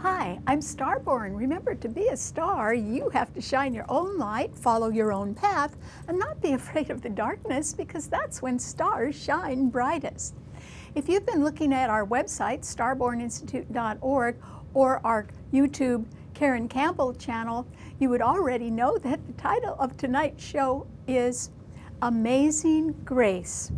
Hi, I'm Starborn. Remember, to be a star, you have to shine your own light, follow your own path, and not be afraid of the darkness, because that's when stars shine brightest. If you've been looking at our website, starborninstitute.org, or our YouTube Karen Campbell channel, you would already know that the title of tonight's show is Amazing Grace.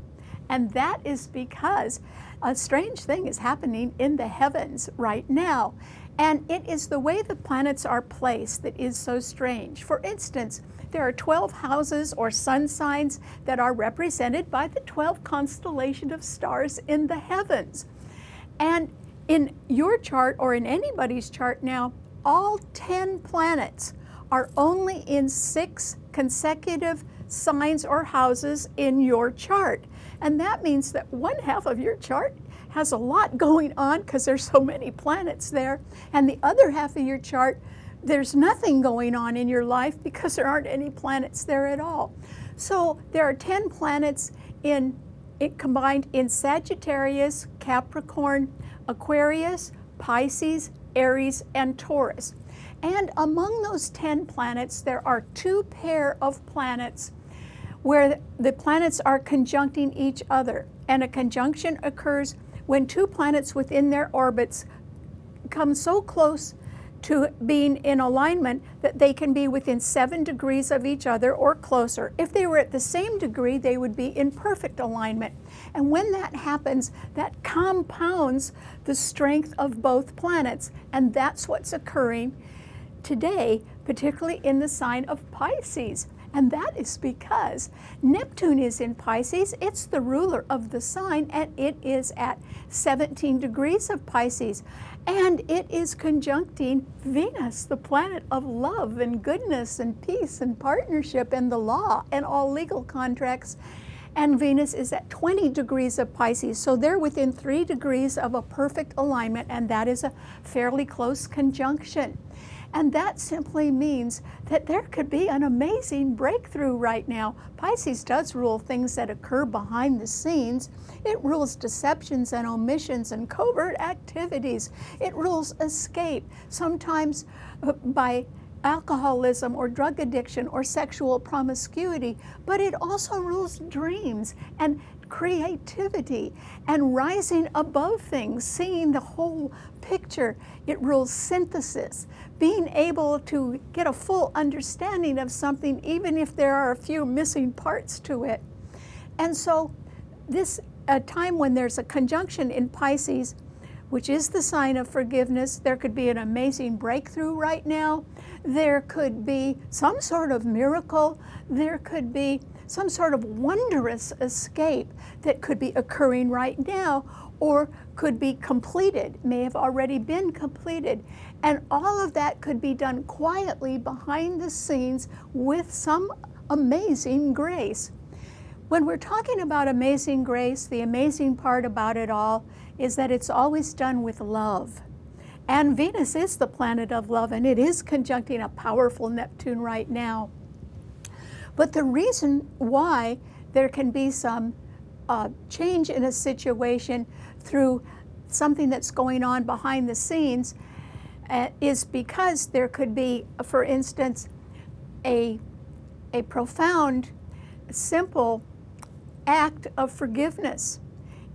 And that is because a strange thing is happening in the heavens right now. And it is the way the planets are placed that is so strange. For instance, there are 12 houses or sun signs that are represented by the 12 constellation of stars in the heavens. And in your chart, or in anybody's chart now, all 10 planets are only in 6 consecutive signs or houses in your chart. And that means that one half of your chart has a lot going on because there's so many planets there, and the other half of your chart, there's nothing going on in your life because there aren't any planets there at all. So there are 10 planets combined in Sagittarius, Capricorn, Aquarius, Pisces, Aries, and Taurus. And among those 10 planets, there are 2 pair of planets where the planets are conjuncting each other. And a conjunction occurs when 2 planets within their orbits come so close to being in alignment that they can be within 7 degrees of each other or closer. If they were at the same degree, they would be in perfect alignment. And when that happens, that compounds the strength of both planets. And that's what's occurring today, particularly in the sign of Pisces. And that is because Neptune is in Pisces. It's the ruler of the sign, and it is at 17 degrees of Pisces. And it is conjuncting Venus, the planet of love and goodness and peace and partnership and the law and all legal contracts. And Venus is at 20 degrees of Pisces. So they're within 3 degrees of a perfect alignment, and that is a fairly close conjunction. And that simply means that there could be an amazing breakthrough right now. Pisces does rule things that occur behind the scenes. It rules deceptions and omissions and covert activities. It rules escape, sometimes by alcoholism or drug addiction or sexual promiscuity, but it also rules dreams and creativity and rising above things, seeing the whole picture. It rules synthesis, being able to get a full understanding of something even if there are a few missing parts to it. And so this time when there's a conjunction in Pisces, which is the sign of forgiveness, there could be an amazing breakthrough right now. There could be some sort of miracle. There could be some sort of wondrous escape that could be occurring right now, or could be completed, may have already been completed. And all of that could be done quietly behind the scenes with some amazing grace. When we're talking about amazing grace, the amazing part about it all is that it's always done with love. And Venus is the planet of love, and it is conjuncting a powerful Neptune right now. But the reason why there can be some change in a situation through something that's going on behind the scenes is because there could be, for instance, a profound, simple act of forgiveness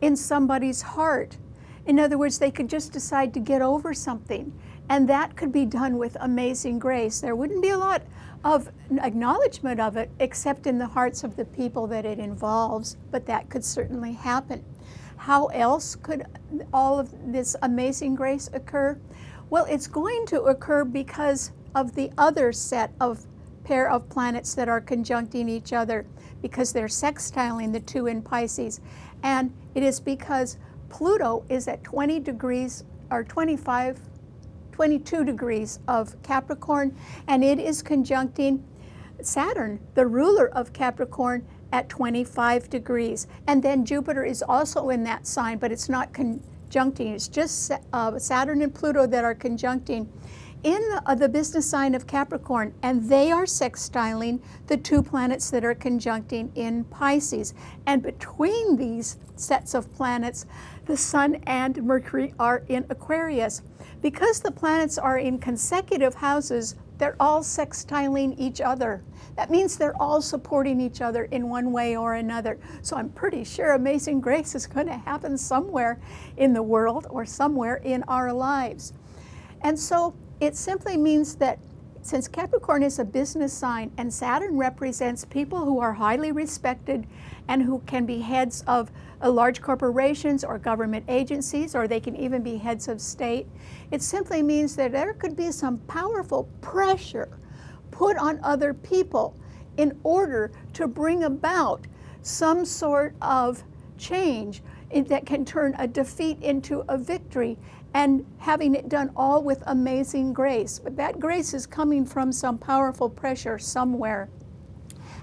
in somebody's heart. In other words, they could just decide to get over something, and that could be done with amazing grace. There wouldn't be a lot of acknowledgement of it except in the hearts of the people that it involves, but that could certainly happen. How else could all of this amazing grace occur? Well, it's going to occur because of the other set of pair of planets that are conjuncting each other, because they're sextiling the 2 in Pisces. And it is because Pluto is at 20 degrees or 22 degrees of Capricorn, and it is conjuncting Saturn, the ruler of Capricorn, at 25 degrees. And then Jupiter is also in that sign, but it's not conjuncting. It's just Saturn and Pluto that are conjuncting in the business sign of Capricorn, and they are sextiling the 2 planets that are conjuncting in Pisces. And between these sets of planets, the Sun and Mercury are in Aquarius. Because the planets are in consecutive houses, they're all sextiling each other. That means they're all supporting each other in one way or another. So I'm pretty sure amazing grace is going to happen somewhere in the world or somewhere in our lives. And so it simply means that since Capricorn is a business sign and Saturn represents people who are highly respected and who can be heads of large corporations or government agencies, or they can even be heads of state, it simply means that there could be some powerful pressure put on other people in order to bring about some sort of change that can turn a defeat into a victory, and having it done all with amazing grace. But that grace is coming from some powerful pressure somewhere.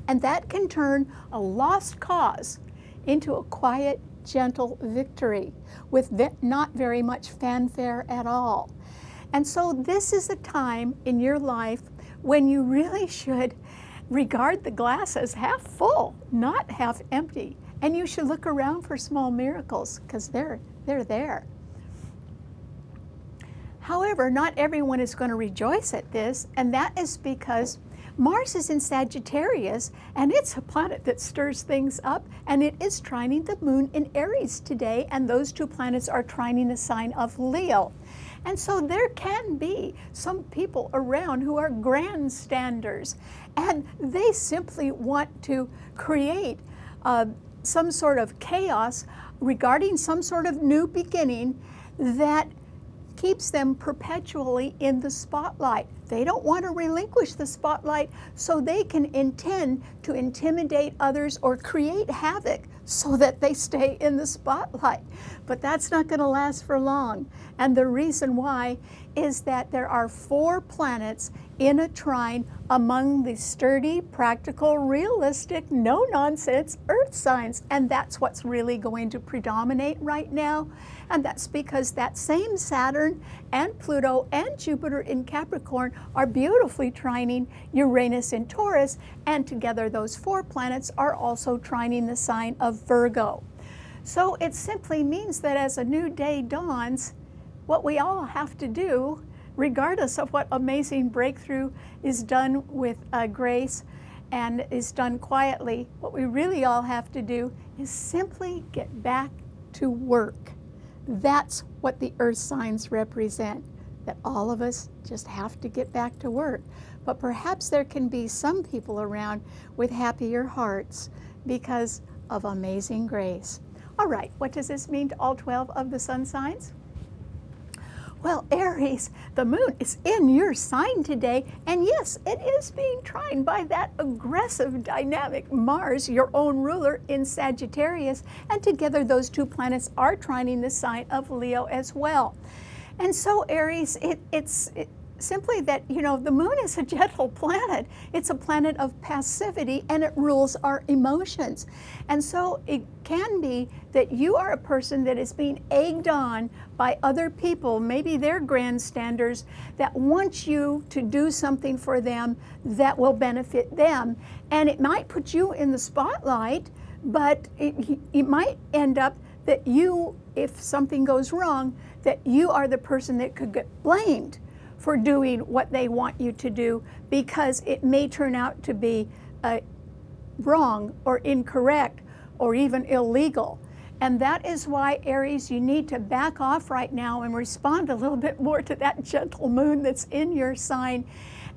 And that can turn a lost cause into a quiet, gentle victory with not very much fanfare at all. And so this is a time in your life when you really should regard the glass as half full, not half empty. And you should look around for small miracles because they're there. However, not everyone is going to rejoice at this, and that is because Mars is in Sagittarius, and it's a planet that stirs things up, and it is trining the moon in Aries today, and those two planets are trining the sign of Leo. And so there can be some people around who are grandstanders, and they simply want to create some sort of chaos regarding some sort of new beginning that keeps them perpetually in the spotlight. They don't want to relinquish the spotlight, so they can intend to intimidate others or create havoc so that they stay in the spotlight. But that's not going to last for long. And the reason why is that there are 4 planets in a trine among the sturdy, practical, realistic, no-nonsense earth signs. And that's what's really going to predominate right now. And that's because that same Saturn and Pluto and Jupiter in Capricorn are beautifully trining Uranus in Taurus, and together those 4 planets are also trining the sign of Virgo. So it simply means that as a new day dawns, what we all have to do, regardless of what amazing breakthrough is done with grace and is done quietly, what we really all have to do is simply get back to work. That's what the earth signs represent, that all of us just have to get back to work. But perhaps there can be some people around with happier hearts because of amazing grace. All right, what does this mean to all 12 of the sun signs? Well, Aries, the moon is in your sign today, and yes, it is being trined by that aggressive, dynamic Mars, your own ruler, in Sagittarius, and together those 2 planets are trining the sign of Leo as well. And so, Aries, it's simply that, you know, the moon is a gentle planet. It's a planet of passivity, and it rules our emotions. And so it can be that you are a person that is being egged on by other people, maybe they're grandstanders, that want you to do something for them that will benefit them. And it might put you in the spotlight, but it might end up that you, if something goes wrong, that you are the person that could get blamed for doing what they want you to do, because it may turn out to be wrong or incorrect or even illegal. And that is why, Aries, you need to back off right now and respond a little bit more to that gentle moon that's in your sign,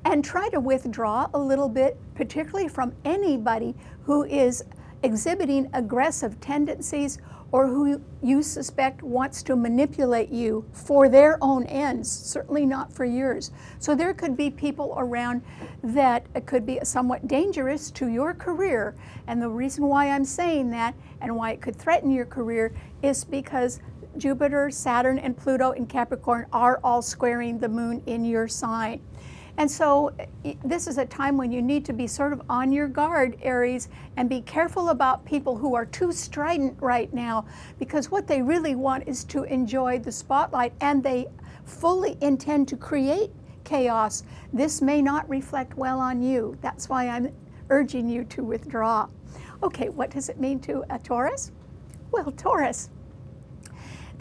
and try to withdraw a little bit, particularly from anybody who is exhibiting aggressive tendencies or who you suspect wants to manipulate you for their own ends, certainly not for yours. So there could be people around that could be somewhat dangerous to your career. And the reason why I'm saying that and why it could threaten your career is because Jupiter, Saturn, and Pluto in Capricorn are all squaring the moon in your sign. And so this is a time when you need to be sort of on your guard, Aries, and be careful about people who are too strident right now, because what they really want is to enjoy the spotlight, and they fully intend to create chaos. This may not reflect well on you. That's why I'm urging you to withdraw. Okay, what does it mean to a Taurus? Well, Taurus,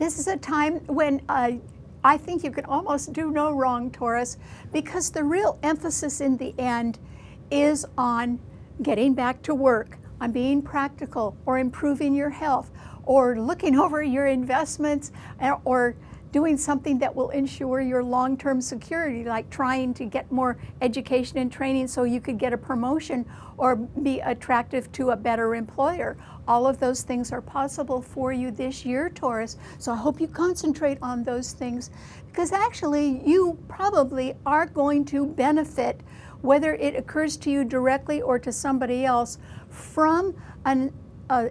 This is a time when I think you can almost do no wrong, Taurus, because the real emphasis in the end is on getting back to work, on being practical, or improving your health, or looking over your investments, or doing something that will ensure your long-term security, like trying to get more education and training so you could get a promotion or be attractive to a better employer. All of those things are possible for you this year, Taurus. So I hope you concentrate on those things, because actually you probably are going to benefit, whether it occurs to you directly or to somebody else, from an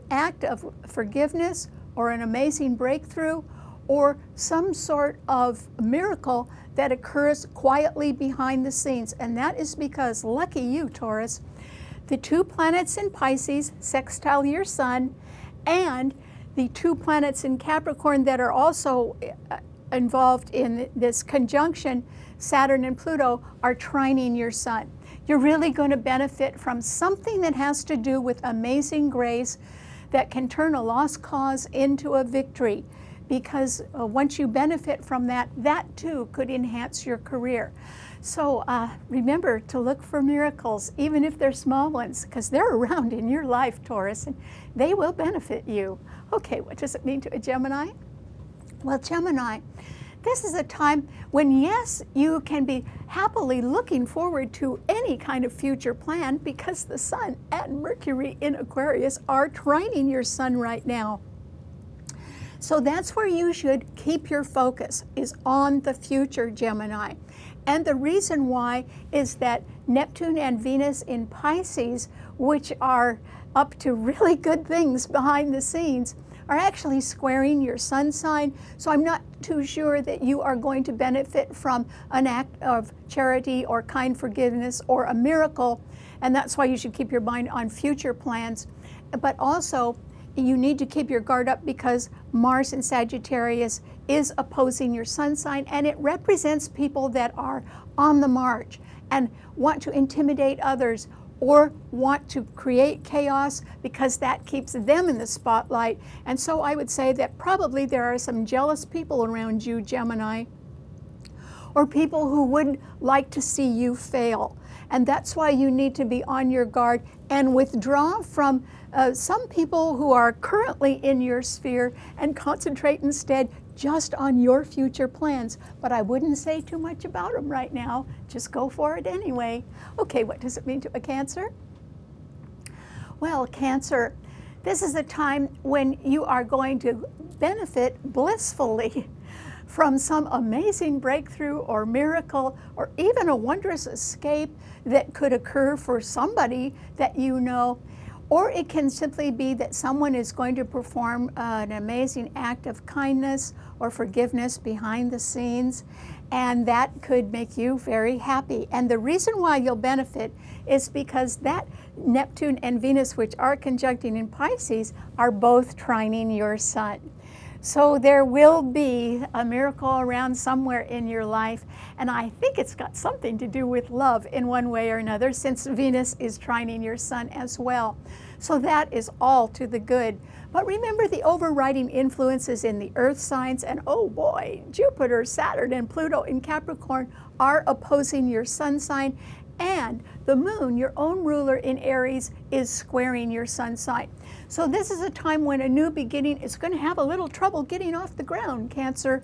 act of forgiveness or an amazing breakthrough, or some sort of miracle that occurs quietly behind the scenes. And that is because, lucky you, Taurus, the 2 planets in Pisces sextile your sun, and the 2 planets in Capricorn that are also involved in this conjunction, Saturn and Pluto, are trining your sun. You're really going to benefit from something that has to do with amazing grace that can turn a lost cause into a victory. Because once you benefit from that, that too could enhance your career. So remember to look for miracles, even if they're small ones, because they're around in your life, Taurus, and they will benefit you. Okay, what does it mean to a Gemini? Well, Gemini, this is a time when, yes, you can be happily looking forward to any kind of future plan, because the Sun and Mercury in Aquarius are trining your Sun right now. So that's where you should keep your focus, is on the future, Gemini. And the reason why is that Neptune and Venus in Pisces, which are up to really good things behind the scenes, are actually squaring your sun sign. So I'm not too sure that you are going to benefit from an act of charity or kind forgiveness or a miracle. And that's why you should keep your mind on future plans. But also, you need to keep your guard up, because Mars in Sagittarius is opposing your sun sign, and it represents people that are on the march and want to intimidate others or want to create chaos, because that keeps them in the spotlight. And so I would say that probably there are some jealous people around you, Gemini, or people who would like to see you fail. And that's why you need to be on your guard and withdraw from some people who are currently in your sphere, and concentrate instead just on your future plans. But I wouldn't say too much about them right now. Just go for it anyway. Okay, what does it mean to a Cancer? Well, Cancer, this is a time when you are going to benefit blissfully from some amazing breakthrough or miracle, or even a wondrous escape that could occur for somebody that you know. Or it can simply be that someone is going to perform an amazing act of kindness or forgiveness behind the scenes, and that could make you very happy. And the reason why you'll benefit is because that Neptune and Venus, which are conjuncting in Pisces, are both trining your sun. So there will be a miracle around somewhere in your life, and I think it's got something to do with love in one way or another, since Venus is trining your sun as well. So that is all to the good. But remember, the overriding influences in the earth signs, and oh boy, Jupiter, Saturn, and Pluto in Capricorn are opposing your sun sign, and the moon, your own ruler in Aries, is squaring your sun sign. So this is a time when a new beginning is going to have a little trouble getting off the ground, Cancer.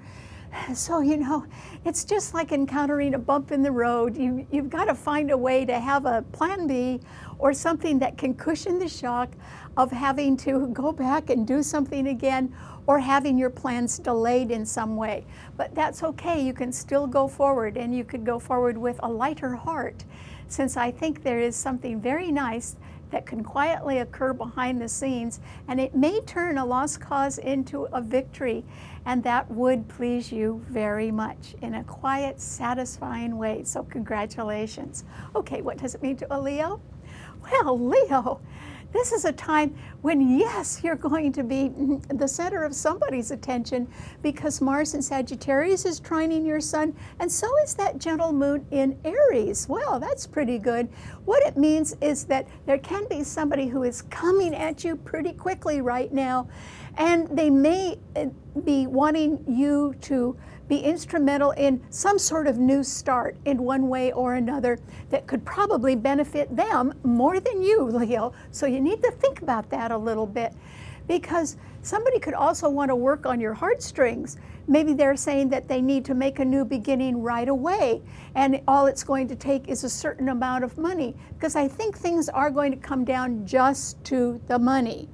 So, you know, it's just like encountering a bump in the road. You've got to find a way to have a plan B, or something that can cushion the shock of having to go back and do something again, or having your plans delayed in some way. But that's okay. You can still go forward, and you could go forward with a lighter heart, since I think there is something very nice that can quietly occur behind the scenes, and it may turn a lost cause into a victory, and that would please you very much in a quiet, satisfying way. So congratulations. Okay, what does it mean to a Leo? Well, Leo, this is a time when, yes, you're going to be the center of somebody's attention, because Mars in Sagittarius is trining your sun, and so is that gentle moon in Aries. Well, that's pretty good. What it means is that there can be somebody who is coming at you pretty quickly right now, and they may be wanting you to be instrumental in some sort of new start in one way or another that could probably benefit them more than you, Leo. So you need to think about that a little bit, because somebody could also want to work on your heartstrings. Maybe they're saying that they need to make a new beginning right away, and all it's going to take is a certain amount of money, because I think things are going to come down just to the money.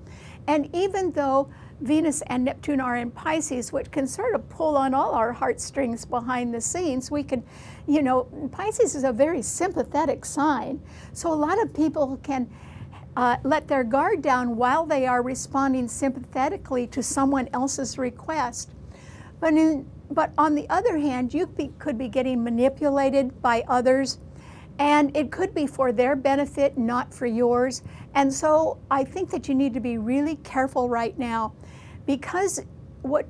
And even though Venus and Neptune are in Pisces, which can sort of pull on all our heartstrings behind the scenes, we can, you know, Pisces is a very sympathetic sign. So a lot of people can let their guard down while they are responding sympathetically to someone else's request. But on the other hand, you could be getting manipulated by others, and it could be for their benefit, not for yours. And so I think that you need to be really careful right now, because what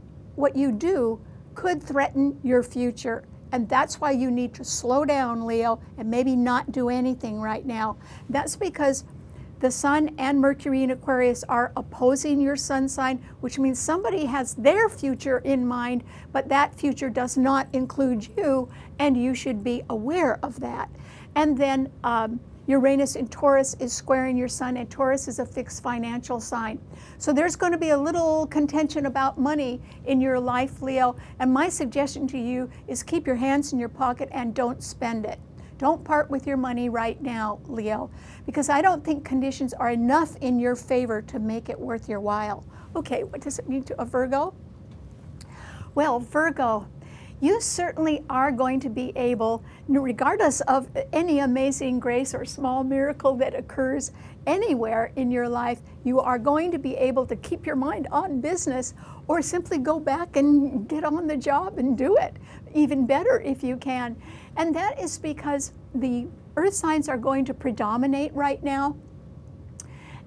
you do could threaten your future. And that's why you need to slow down, Leo, and maybe not do anything right now. That's because the Sun and Mercury in Aquarius are opposing your sun sign, which means somebody has their future in mind, but that future does not include you, and you should be aware of that. And then Uranus in Taurus is squaring your Sun, and Taurus is a fixed financial sign. So there's going to be a little contention about money in your life, Leo, and my suggestion to you is keep your hands in your pocket and don't spend it. Don't part with your money right now, Leo, because I don't think conditions are enough in your favor to make it worth your while. Okay, what does it mean to a Virgo? Well, Virgo, you certainly are going to be able, regardless of any amazing grace or small miracle that occurs anywhere in your life, you are going to be able to keep your mind on business, or simply go back and get on the job and do it even better if you can. And that is because the earth signs are going to predominate right now,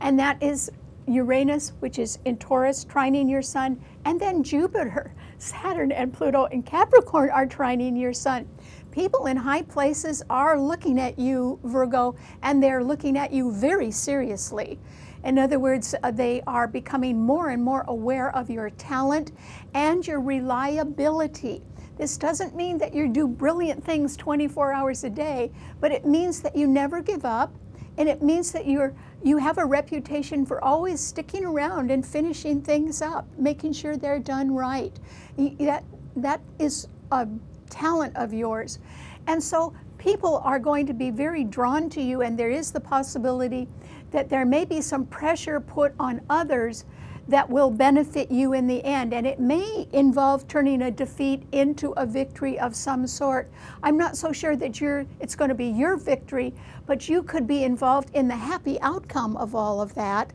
and that is Uranus, which is in Taurus, trining your Sun, and then Jupiter, Saturn, and Pluto in Capricorn are trining your Sun. People in high places are looking at you, Virgo, and they're looking at you very seriously. In other words, they are becoming more and more aware of your talent and your reliability. This doesn't mean that you do brilliant things 24 hours a day, but it means that you never give up, and it means that you have a reputation for always sticking around and finishing things up, making sure they're done right. That is a talent of yours. And so people are going to be very drawn to you, and there is the possibility that there may be some pressure put on others that will benefit you in the end, and it may involve turning a defeat into a victory of some sort. I'm not so sure that it's going to be your victory, but you could be involved in the happy outcome of all of that.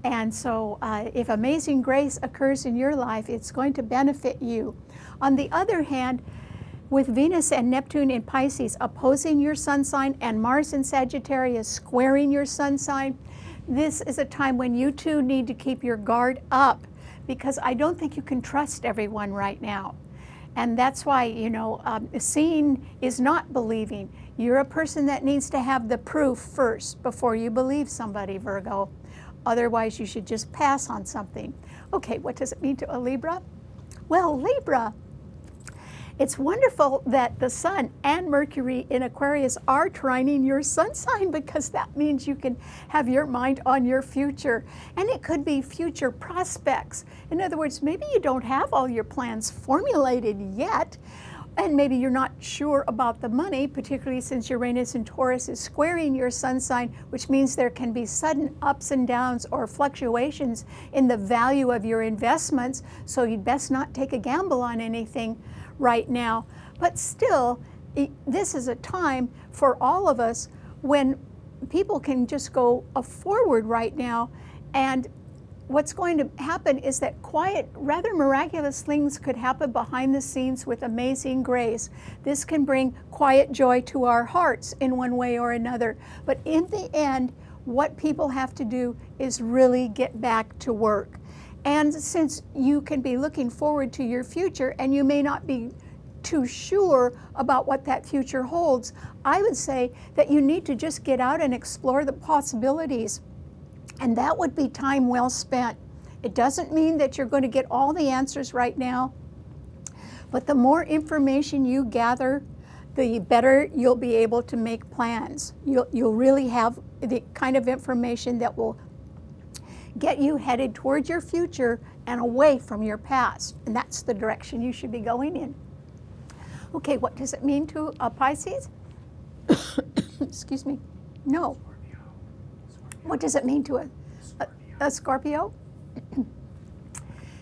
And so if amazing grace occurs in your life, it's going to benefit you. On the other hand, with Venus and Neptune in Pisces opposing your sun sign, and Mars in Sagittarius squaring your sun sign, this is a time when you too need to keep your guard up, because I don't think you can trust everyone right now. And that's why, you know, seeing is not believing. You're a person that needs to have the proof first before you believe somebody, Virgo. Otherwise, you should just pass on something. Okay, what does it mean to a Libra? Well, Libra, it's wonderful that the Sun and Mercury in Aquarius are trining your sun sign, because that means you can have your mind on your future. And it could be future prospects. In other words, maybe you don't have all your plans formulated yet, and maybe you're not sure about the money, particularly since Uranus in Taurus is squaring your sun sign, which means there can be sudden ups and downs or fluctuations in the value of your investments. So you'd best not take a gamble on anything right now. But still, this is a time for all of us when people can just go forward right now. And what's going to happen is that quiet, rather miraculous things could happen behind the scenes with amazing grace. This can bring quiet joy to our hearts in one way or another. But in the end, what people have to do is really get back to work. And since you can be looking forward to your future, and you may not be too sure about what that future holds, I would say that you need to just get out and explore the possibilities. And that would be time well spent. It doesn't mean that you're going to get all the answers right now, but the more information you gather, the better you'll be able to make plans. You'll really have the kind of information that will get you headed towards your future and away from your past. And that's the direction you should be going in. Okay, what does it mean to a Pisces? Excuse me. No. What does it mean to a Scorpio?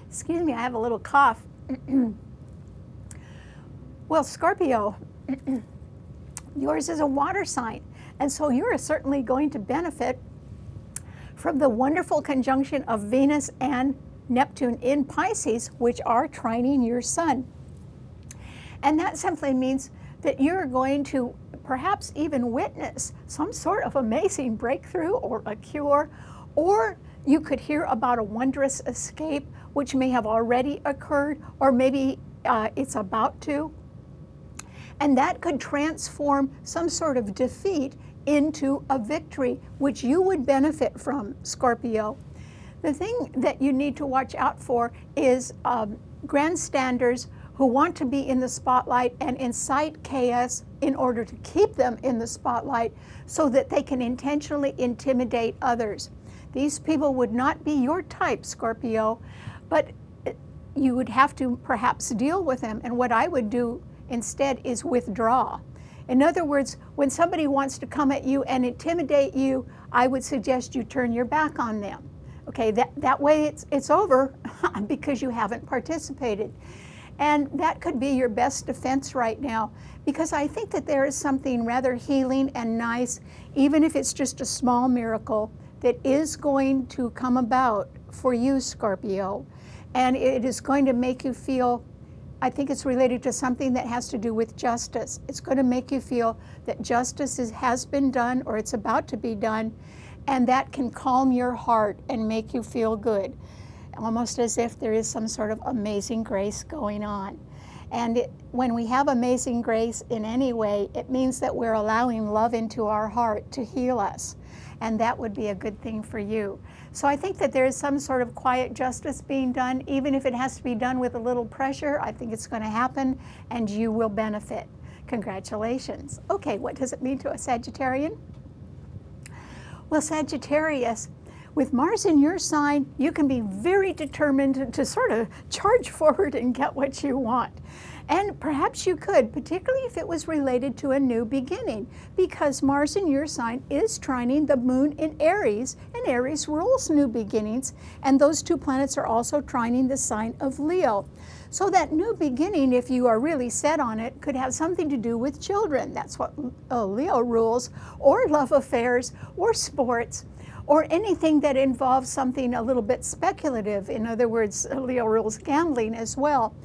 Excuse me, I have a little cough. Well, Scorpio, yours is a water sign, and so you're certainly going to benefit from the wonderful conjunction of Venus and Neptune in Pisces, which are trining your sun. And that simply means that you're going to perhaps even witness some sort of amazing breakthrough or a cure, or you could hear about a wondrous escape which may have already occurred, or maybe it's about to. And that could transform some sort of defeat into a victory, which you would benefit from, Scorpio. The thing that you need to watch out for is grandstanders who want to be in the spotlight and incite chaos in order to keep them in the spotlight so that they can intentionally intimidate others. These people would not be your type, Scorpio, but you would have to perhaps deal with them. And what I would do instead is withdraw. In other words, when somebody wants to come at you and intimidate you, I would suggest you turn your back on them. Okay, that way it's over because you haven't participated. And that could be your best defense right now, because I think that there is something rather healing and nice, even if it's just a small miracle, that is going to come about for you, Scorpio. And it is going to make you feel, I think it's related to something that has to do with justice. It's going to make you feel that justice has been done, or it's about to be done, and that can calm your heart and make you feel good, almost as if there is some sort of amazing grace going on. And when we have amazing grace in any way, it means that we're allowing love into our heart to heal us. And that would be a good thing for you. So I think that there is some sort of quiet justice being done, even if it has to be done with a little pressure. I think it's going to happen, and you will benefit. Congratulations. Okay, what does it mean to a Sagittarian? Well, Sagittarius, with Mars in your sign, you can be very determined to sort of charge forward and get what you want. And perhaps you could, particularly if it was related to a new beginning, because Mars in your sign is trining the moon in Aries, and Aries rules new beginnings, and those two planets are also trining the sign of Leo. So that new beginning, if you are really set on it, could have something to do with children. That's what Leo rules, or love affairs, or sports, or anything that involves something a little bit speculative. In other words, Leo rules gambling as well.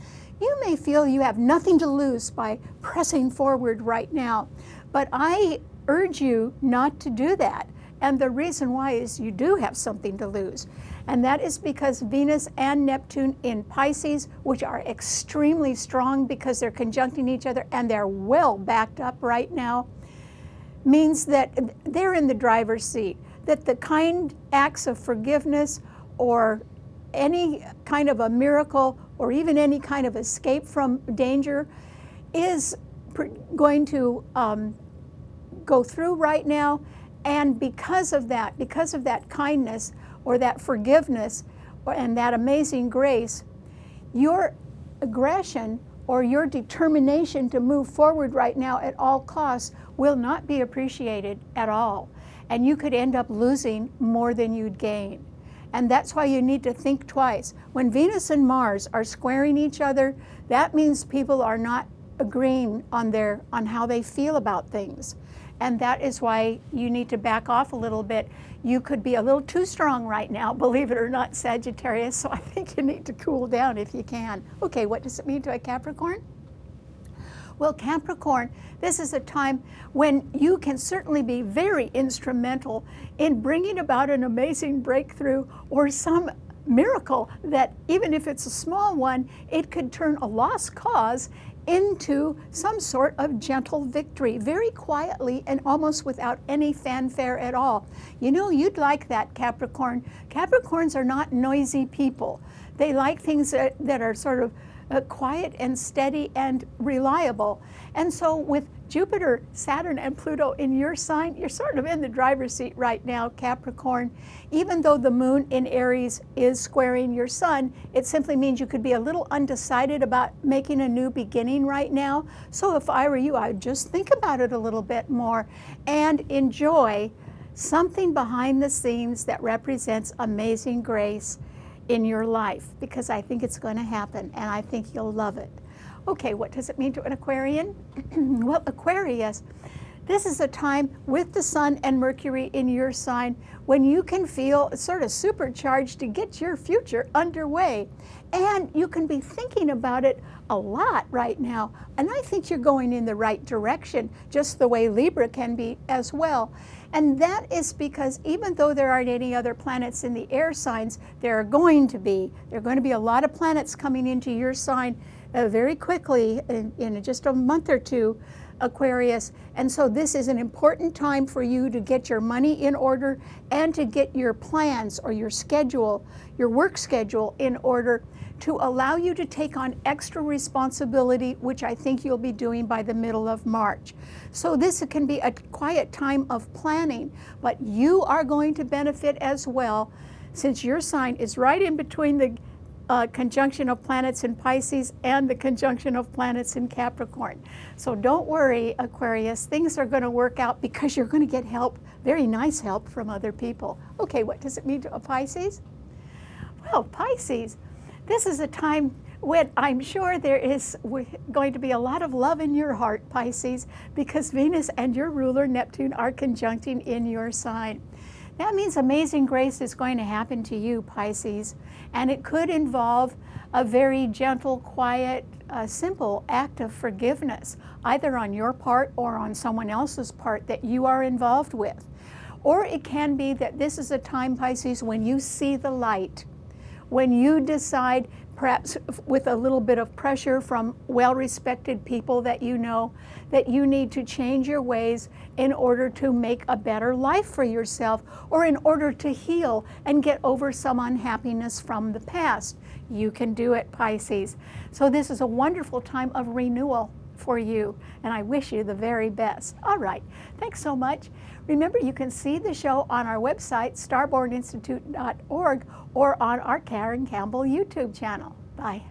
You may feel you have nothing to lose by pressing forward right now, but I urge you not to do that. And the reason why is you do have something to lose. And that is because Venus and Neptune in Pisces, which are extremely strong because they're conjuncting each other and they're well backed up right now, means that they're in the driver's seat. That the kind acts of forgiveness or any kind of a miracle or even any kind of escape from danger is going to go through right now. And because of that kindness or that forgiveness and that amazing grace, your aggression or your determination to move forward right now at all costs will not be appreciated at all. And you could end up losing more than you'd gain. And that's why you need to think twice. When Venus and Mars are squaring each other, that means people are not agreeing on how they feel about things. And that is why you need to back off a little bit. You could be a little too strong right now, believe it or not, Sagittarius, so I think you need to cool down if you can. Okay, what does it mean to a Capricorn? Well, Capricorn, this is a time when you can certainly be very instrumental in bringing about an amazing breakthrough or some miracle that, even if it's a small one, it could turn a lost cause into some sort of gentle victory, very quietly and almost without any fanfare at all. You know, you'd like that, Capricorn. Capricorns are not noisy people. They like things that are sort of quiet and steady and reliable. And so with Jupiter, Saturn, and Pluto in your sign, you're sort of in the driver's seat right now, Capricorn. Even though the moon in Aries is squaring your sun, it simply means you could be a little undecided about making a new beginning right now. So if I were you, I would just think about it a little bit more and enjoy something behind the scenes that represents amazing grace in your life, because I think it's going to happen and I think you'll love it. Okay, what does it mean to an Aquarian? Well, Aquarius, this is a time with the Sun and Mercury in your sign when you can feel sort of supercharged to get your future underway. And you can be thinking about it a lot right now. And I think you're going in the right direction, just the way Libra can be as well. And that is because even though there aren't any other planets in the air signs, there are going to be a lot of planets coming into your sign very quickly in just a month or two, Aquarius. And so this is an important time for you to get your money in order and to get your plans or your schedule, your work schedule in order to allow you to take on extra responsibility, which I think you'll be doing by the middle of March. So this can be a quiet time of planning, but you are going to benefit as well, since your sign is right in between the conjunction of planets in Pisces and the conjunction of planets in Capricorn. So don't worry, Aquarius, things are going to work out because you're going to get help, very nice help from other people. Okay, what does it mean to a Pisces? Well, Pisces, this is a time when I'm sure there is going to be a lot of love in your heart, Pisces, because Venus and your ruler, Neptune, are conjuncting in your sign. That means amazing grace is going to happen to you, Pisces, and it could involve a very gentle, quiet, simple act of forgiveness, either on your part or on someone else's part that you are involved with. Or it can be that this is a time, Pisces, when you see the light, when you decide, perhaps with a little bit of pressure from well-respected people that you know, that you need to change your ways in order to make a better life for yourself, or in order to heal and get over some unhappiness from the past. You can do it, Pisces. So this is a wonderful time of renewal for you, and I wish you the very best. All right, thanks so much. Remember, you can see the show on our website, starborninstitute.org, or on our Karen Campbell YouTube channel. Bye.